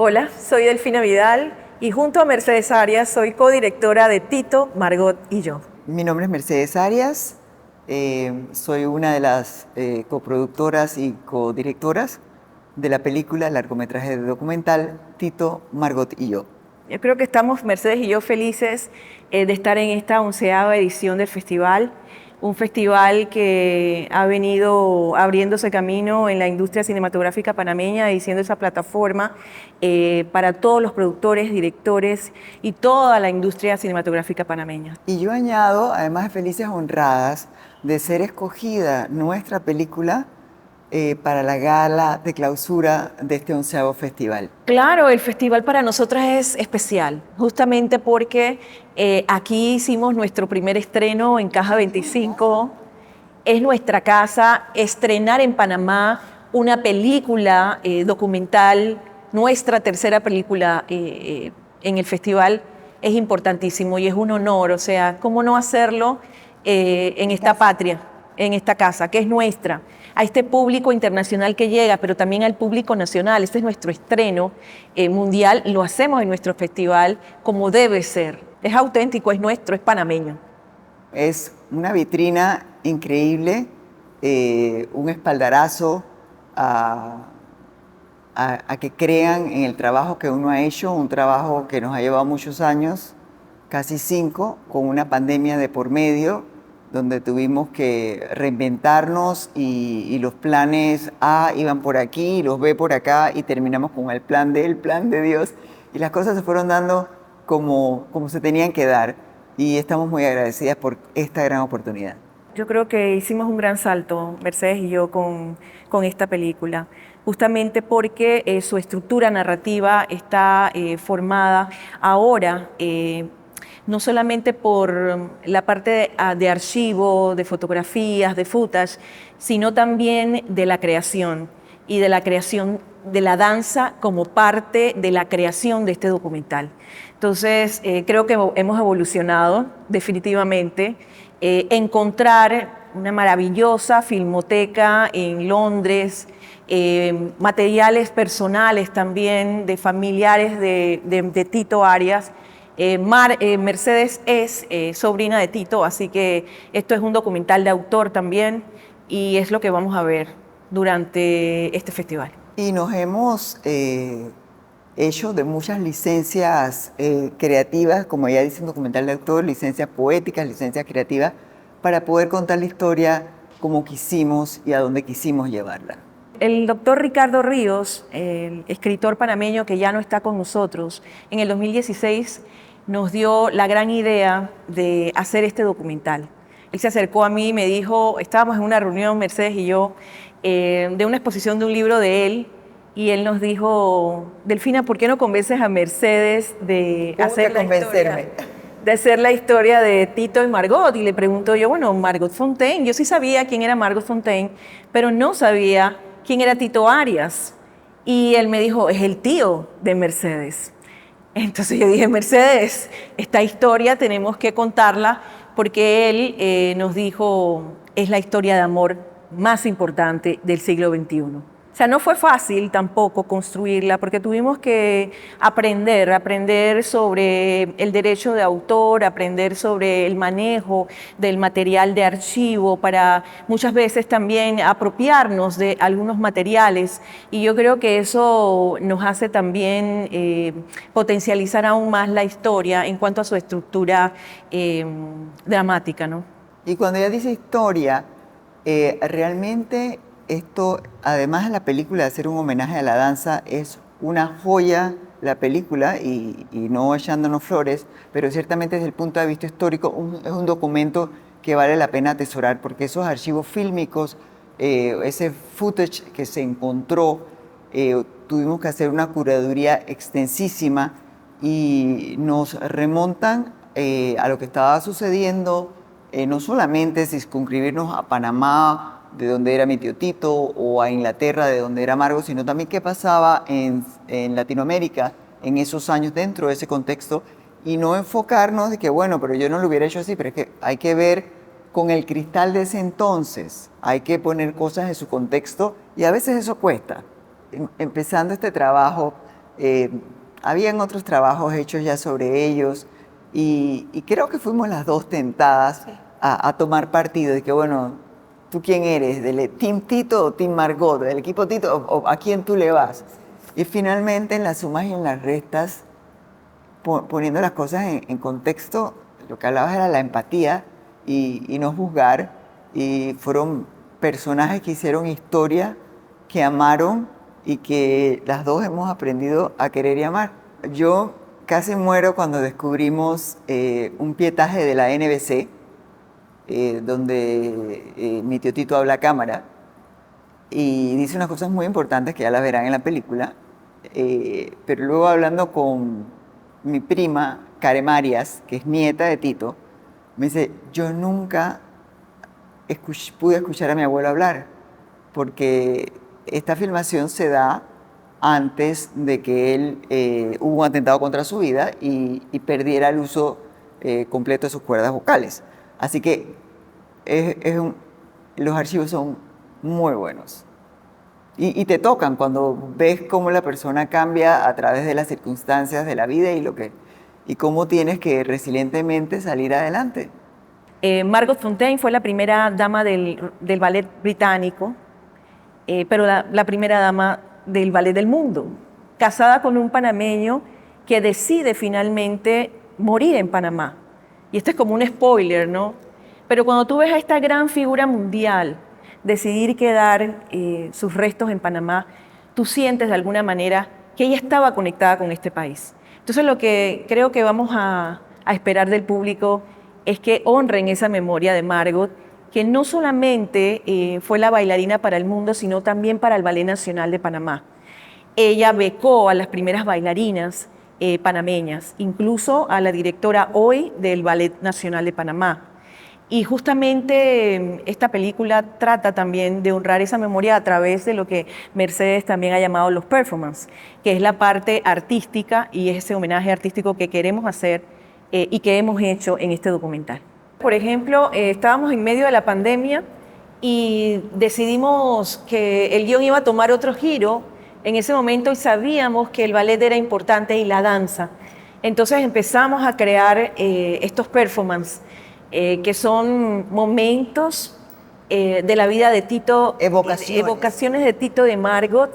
Hola, soy Delfina Vidal y junto a Mercedes Arias soy codirectora de Tito, Margot y yo. Mi nombre es Mercedes Arias, soy una de las coproductoras y codirectoras de la película largometraje documental Tito, Margot y yo. Yo creo que estamos, Mercedes y yo, felices de estar en esta 11ª edición del festival, un festival que ha venido abriéndose camino en la industria cinematográfica panameña y siendo esa plataforma para todos los productores, directores y toda la industria cinematográfica panameña. Y yo añado, además de felices honradas, de ser escogida nuestra película para la gala de clausura de este 11º festival. Claro, el festival para nosotras es especial, justamente porque aquí hicimos nuestro primer estreno en Caja 25. Es nuestra casa estrenar en Panamá una película documental, nuestra tercera película en el festival. Es importantísimo y es un honor, o sea, ¿cómo no hacerlo en esta patria, en esta casa, que es nuestra? A este público internacional que llega, pero también al público nacional. Este es nuestro estreno mundial, lo hacemos en nuestro festival como debe ser. Es auténtico, es nuestro, es panameño. Es una vitrina increíble, un espaldarazo a que crean en el trabajo que uno ha hecho, un trabajo que nos ha llevado muchos años, casi 5, con una pandemia de por medio, donde tuvimos que reinventarnos y los planes A iban por aquí, los B por acá, y terminamos con el plan D, el plan de Dios, y las cosas se fueron dando como se tenían que dar, y estamos muy agradecidas por esta gran oportunidad. Yo creo que hicimos un gran salto, Mercedes y yo, con esta película, justamente porque su estructura narrativa está formada ahora no solamente por la parte de archivo, de fotografías, de footage, sino también de la creación y de la creación de la danza como parte de la creación de este documental. Entonces, creo que hemos evolucionado definitivamente. Encontrar una maravillosa filmoteca en Londres, materiales personales también de familiares de Tito Arias. Mercedes es sobrina de Tito, así que esto es un documental de autor también y es lo que vamos a ver durante este festival. Y nos hemos hecho de muchas licencias creativas, como ya dice un documental de autor, licencias poéticas, licencias creativas, para poder contar la historia como quisimos y a donde quisimos llevarla. El doctor Ricardo Ríos, el escritor panameño que ya no está con nosotros, en el 2016 nos dio la gran idea de hacer este documental. Él se acercó a mí y me dijo, estábamos en una reunión, Mercedes y yo, de una exposición de un libro de él, y él nos dijo, Delfina, ¿por qué no convences a Mercedes de hacer la historia de Tito y Margot? Y le pregunto yo, bueno, Margot Fontaine, yo sí sabía quién era Margot Fontaine, pero no sabía quién era Tito Arias. Y él me dijo, es el tío de Mercedes. Entonces yo dije, Mercedes, esta historia tenemos que contarla porque él nos dijo, es la historia de amor más importante del siglo XXI. O sea, no fue fácil tampoco construirla porque tuvimos que aprender sobre el derecho de autor, aprender sobre el manejo del material de archivo para muchas veces también apropiarnos de algunos materiales, y yo creo que eso nos hace también potencializar aún más la historia en cuanto a su estructura dramática, ¿no? Y cuando ella dice historia, realmente esto, además de la película de hacer un homenaje a la danza, es una joya la película y no echándonos flores, pero ciertamente desde el punto de vista histórico es un documento que vale la pena atesorar porque esos archivos fílmicos, ese footage que se encontró, tuvimos que hacer una curaduría extensísima y nos remontan a lo que estaba sucediendo, no solamente circunscribirnos a Panamá, de donde era mi tío Tito, o a Inglaterra, de donde era Margot, sino también qué pasaba en Latinoamérica en esos años dentro de ese contexto, y no enfocarnos de que, bueno, pero yo no lo hubiera hecho así, pero es que hay que ver con el cristal de ese entonces, hay que poner cosas en su contexto, y a veces eso cuesta. Empezando este trabajo, eh, habían otros trabajos hechos ya sobre ellos y creo que fuimos las dos tentadas a tomar partido de que, bueno, ¿tú quién eres? ¿Del Team Tito o Team Margot? ¿Del equipo Tito o a quién tú le vas? Y finalmente en las sumas y en las restas, poniendo las cosas en contexto, lo que hablabas era la empatía y no juzgar, y fueron personajes que hicieron historia, que amaron y que las dos hemos aprendido a querer y amar. Yo casi muero cuando descubrimos un pietaje de la NBC, donde mi tío Tito habla a cámara y dice unas cosas muy importantes que ya las verán en la película, pero luego hablando con mi prima, Karen Arias, que es nieta de Tito, me dice, yo nunca pude escuchar a mi abuelo hablar, porque esta filmación se da antes de que él hubo un atentado contra su vida y perdiera el uso completo de sus cuerdas vocales. Así que los archivos son muy buenos. Y te tocan cuando ves cómo la persona cambia a través de las circunstancias de la vida y cómo tienes que resilientemente salir adelante. Margot Fonteyn fue la primera dama del ballet británico, pero la primera dama del ballet del mundo, casada con un panameño que decide finalmente morir en Panamá. Y esto es como un spoiler, ¿no? Pero cuando tú ves a esta gran figura mundial decidir quedar sus restos en Panamá, tú sientes de alguna manera que ella estaba conectada con este país. Entonces lo que creo que vamos a esperar del público es que honren esa memoria de Margot, que no solamente fue la bailarina para el mundo, sino también para el Ballet Nacional de Panamá. Ella becó a las primeras bailarinas panameñas, incluso a la directora hoy del Ballet Nacional de Panamá. Y justamente esta película trata también de honrar esa memoria a través de lo que Mercedes también ha llamado los performances, que es la parte artística y ese homenaje artístico que queremos hacer y que hemos hecho en este documental. Por ejemplo, estábamos en medio de la pandemia y decidimos que el guión iba a tomar otro giro en ese momento y sabíamos que el ballet era importante y la danza. Entonces empezamos a crear estos performances que son momentos de la vida de Tito, evocaciones de Tito, de Margot,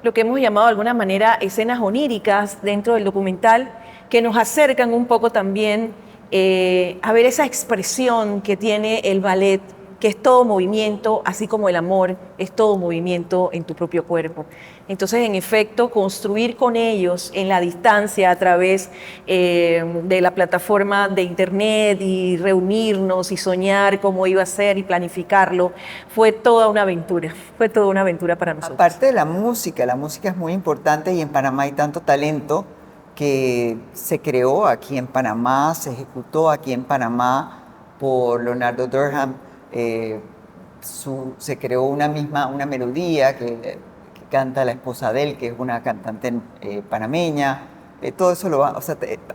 lo que hemos llamado de alguna manera escenas oníricas dentro del documental, que nos acercan un poco también a ver esa expresión que tiene el ballet, que es todo movimiento, así como el amor es todo movimiento en tu propio cuerpo. Entonces, en efecto, construir con ellos en la distancia a través de la plataforma de internet y reunirnos y soñar cómo iba a ser y planificarlo, fue toda una aventura para nosotros. Aparte de la música es muy importante y en Panamá hay tanto talento que se creó aquí en Panamá, se ejecutó aquí en Panamá por Leonardo Durham. Se creó una melodía que canta la esposa de él, que es una cantante panameña. Todo eso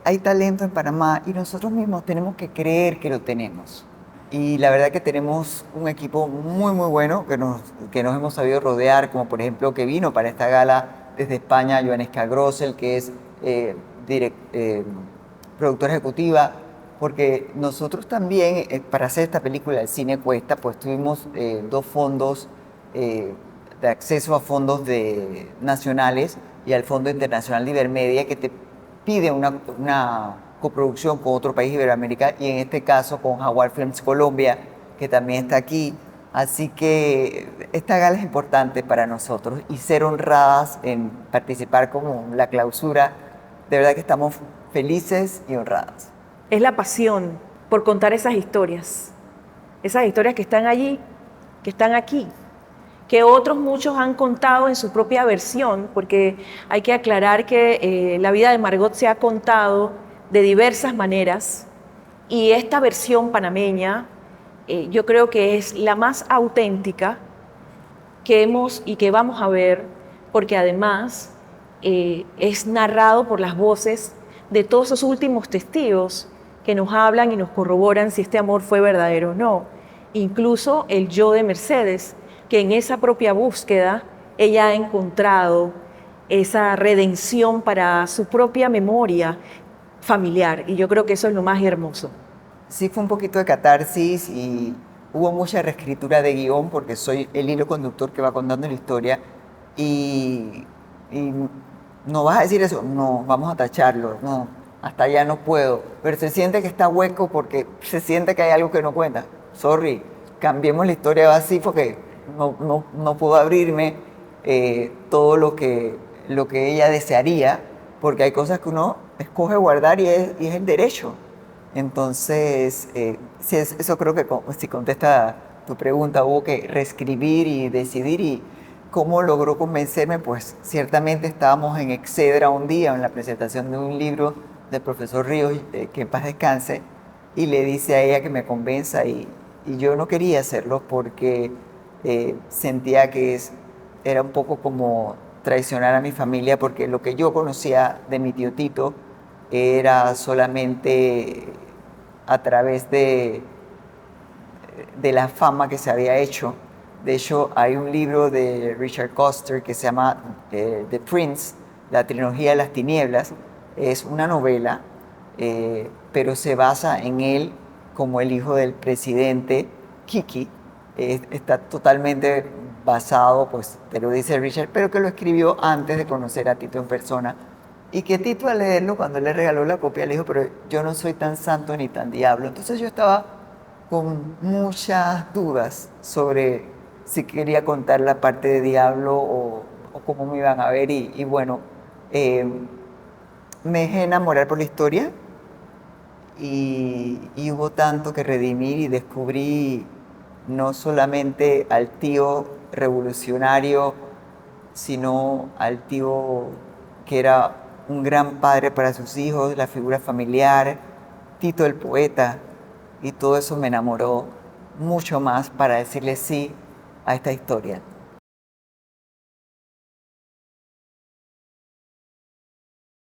hay talento en Panamá y nosotros mismos tenemos que creer que lo tenemos. Y la verdad que tenemos un equipo muy muy bueno que nos hemos sabido rodear, como por ejemplo que vino para esta gala desde España Joanesca Grossel, que es productora ejecutiva, porque nosotros también, para hacer esta película, El Cine Cuesta, pues tuvimos 2 fondos de acceso a fondos nacionales y al Fondo Internacional de Ibermedia, que te pide una coproducción con otro país de Iberoamérica, y en este caso con Jaguar Films Colombia, que también está aquí. Así que esta gala es importante para nosotros y ser honradas en participar como la clausura, de verdad que estamos felices y honradas. Es la pasión por contar esas historias que están allí, que están aquí, que otros muchos han contado en su propia versión, porque hay que aclarar que la vida de Margot se ha contado de diversas maneras y esta versión panameña yo creo que es la más auténtica que hemos y que vamos a ver, porque además es narrado por las voces de todos esos últimos testigos que nos hablan y nos corroboran si este amor fue verdadero o no. Incluso el yo de Mercedes, que en esa propia búsqueda ella ha encontrado esa redención para su propia memoria familiar. Y yo creo que eso es lo más hermoso. Sí, fue un poquito de catarsis y hubo mucha reescritura de guión porque soy el hilo conductor que va contando la historia y no vas a decir eso, no, vamos a tacharlo, no, hasta allá no puedo, pero se siente que está hueco porque se siente que hay algo que no cuenta. Sorry, cambiemos la historia así porque no puedo abrirme todo lo que ella desearía, porque hay cosas que uno escoge guardar y es el derecho. Entonces, sí, eso creo que si contesta tu pregunta, hubo que reescribir y decidir. Y cómo logró convencerme, pues ciertamente estábamos en Excedra un día en la presentación de un libro del profesor Ríos, que en paz descanse, y le dice a ella que me convenza y yo no quería hacerlo porque sentía que era un poco como traicionar a mi familia, porque lo que yo conocía de mi tío Tito era solamente a través de la fama que se había hecho. De hecho, hay un libro de Richard Coster que se llama The Prince, la trilogía de las tinieblas. Es una novela, pero se basa en él como el hijo del presidente Kiki. Está totalmente basado, pues te lo dice Richard, pero que lo escribió antes de conocer a Tito en persona. Y que Tito al leerlo, cuando le regaló la copia, le dijo, pero yo no soy tan santo ni tan diablo. Entonces yo estaba con muchas dudas sobre si quería contar la parte de diablo o cómo me iban a ver. Y bueno, me dejé enamorar por la historia y hubo tanto que redimir y descubrí no solamente al tío revolucionario, sino al tío que era un gran padre para sus hijos, la figura familiar, Tito el poeta, y todo eso me enamoró mucho más para decirle sí a esta historia.